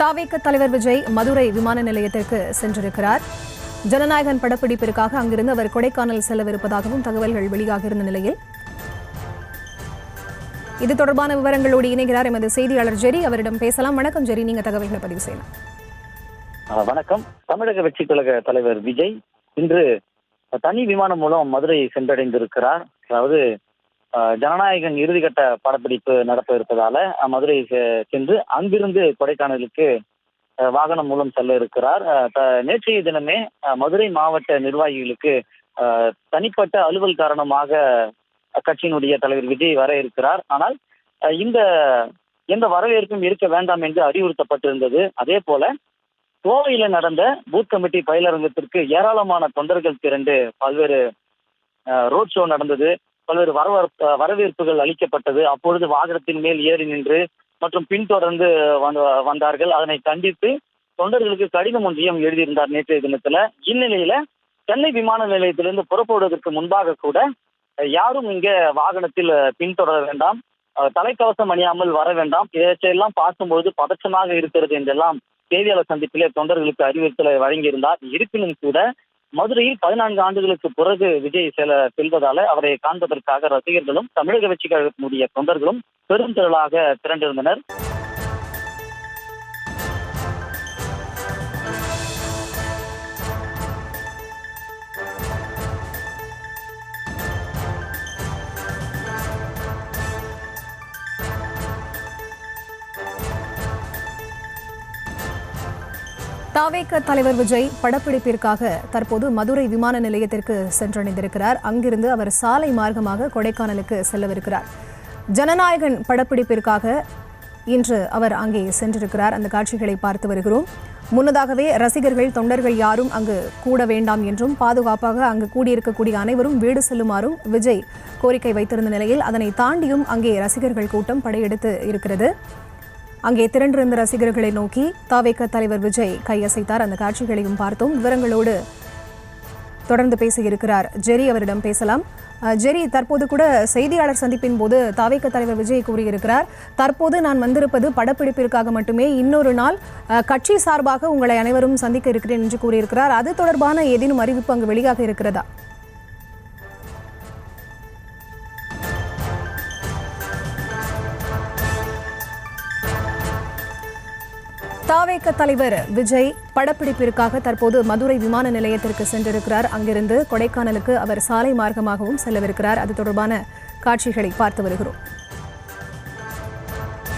தாவேக தலைவர் விஜய் மதுரை விமான நிலையத்திற்கு சென்றிருக்கிறார். ஜனநாயகன் படப்பிடிப்பிற்காக அங்கிருந்து அவர் கொடைக்கானல் செல்லவிருப்பதாகவும் தகவல்கள் வெளியாகியிருந்த நிலையில் இது தொடர்பான விவரங்களோடு இணைகிறார் எமது செய்தியாளர் ஜெரி. அவரிடம் பேசலாம். வணக்கம் ஜெரி, நீங்க தகவல்களை பதிவு செய்யலாம். வணக்கம். தமிழக வெற்றி கழக தலைவர் விஜய் இன்று தனி விமானம் மூலம் மதுரை சென்றடைந்திருக்கிறார். அதாவது ஜனநாயகன் இறுதிக்கட்ட படப்பிடிப்பு நடத்த இருப்பதால மதுரை சென்று அங்கிருந்து கொடைக்கானலுக்கு வாகனம் மூலம் செல்ல இருக்கிறார். நேற்றைய தினமே மதுரை மாவட்ட நிர்வாகிகளுக்கு தனிப்பட்ட அலுவல் காரணமாக கட்சியினுடைய தலைவர் விஜய் வர இருக்கிறார். ஆனால் எந்த வரவேற்பும் இருக்க வேண்டாம் என்று அறிவுறுத்தப்பட்டிருந்தது. அதே போல கோவையில நடந்த பூத் கமிட்டி பயிலரங்கத்திற்கு ஏராளமான தொண்டர்கள் திரண்டு பல்வேறு ரோட் ஷோ நடந்தது. பல்வேறு வரவேற்புகள் அளிக்கப்பட்டது. அப்பொழுது வாகனத்தின் மேல் ஏறி நின்று மற்றும் பின்தொடர்ந்து வந்தார்கள். அதனை கண்டித்து தொண்டர்களுக்கு கடிதம் ஒன்றையும் எழுதியிருந்தார் நேற்றைய தினத்துல. இந்நிலையில சென்னை விமான நிலையத்திலிருந்து புறப்படுவதற்கு முன்பாக கூட யாரும் இங்க வாகனத்தில் பின்தொடர வேண்டாம், தலைக்கவசம் அணியாமல் வர வேண்டாம், இவற்றையெல்லாம் பார்க்கும்போது பதற்றமாக இருக்கிறது என்றெல்லாம் செய்தியாளர் சந்திப்பிலே தொண்டர்களுக்கு அறிவுறுத்தலை வழங்கியிருந்தார். இருப்பினும் கூட மதுரையில் 14 ஆண்டுகளுக்கு பிறகு விஜய் செல்வதால அவரை காண்பதற்காக ரசிகர்களும் தமிழக வெற்றி கழகத்தினுடைய தொண்டர்களும் பெருந்திரளாக திரண்டிருந்தனர். தாவேக தலைவர் விஜய் படப்பிடிப்பிற்காக தற்போது மதுரை விமான நிலையத்திற்கு சென்றடைந்திருக்கிறார். அங்கிருந்து அவர் சாலை மார்க்கமாக கொடைக்கானலுக்கு செல்லவிருக்கிறார். ஜனநாயகன் படப்பிடிப்பிற்காக இன்று அவர் அங்கே சென்றிருக்கிறார். அந்த காட்சிகளை பார்த்து வருகிறோம். முன்னதாகவே ரசிகர்கள் தொண்டர்கள் யாரும் அங்கு கூட வேண்டாம் என்றும் பாதுகாப்பாக அங்கு கூடியிருக்கக்கூடிய அனைவரும் வீடு செல்லுமாறும் விஜய் கோரிக்கை வைத்திருந்த நிலையில் அதனை தாண்டியும் அங்கே ரசிகர்கள் கூட்டம் படையெடுத்து இருக்கிறது. அங்கே திரண்டிருந்த ரசிகர்களை நோக்கி தாவேக தலைவர் விஜய் கையசைத்தார். அந்த காட்சிகளையும் பார்த்தோம். விவரங்களோடு தொடர்ந்து பேசியிருக்கிறார் ஜெரி. அவரிடம் பேசலாம். ஜெரி, தற்போது கூட செய்தியாளர் சந்திப்பின் போது தாவேக தலைவர் விஜய் கூறியிருக்கிறார், தற்போது நான் வந்திருப்பது படப்பிடிப்பிற்காக மட்டுமே, இன்னொரு நாள் கட்சி சார்பாக உங்களை அனைவரும் சந்திக்க இருக்கிறேன் என்று கூறியிருக்கிறார். அது தொடர்பான ஏதேனும் அறிவிப்பு அங்கு வெளியாக இருக்கிறதா? தாவேக தலைவர் விஜய் படப்பிடிப்பிற்காக தற்போது மதுரை விமான நிலையத்திற்கு சென்றிருக்கிறார். அங்கிருந்து கொடைக்கானலுக்கு அவர் சாலை மார்க்கமாகவும் செல்லவிருக்கிறார். அது தொடர்பான காட்சிகளை பார்த்து வருகிறோம்.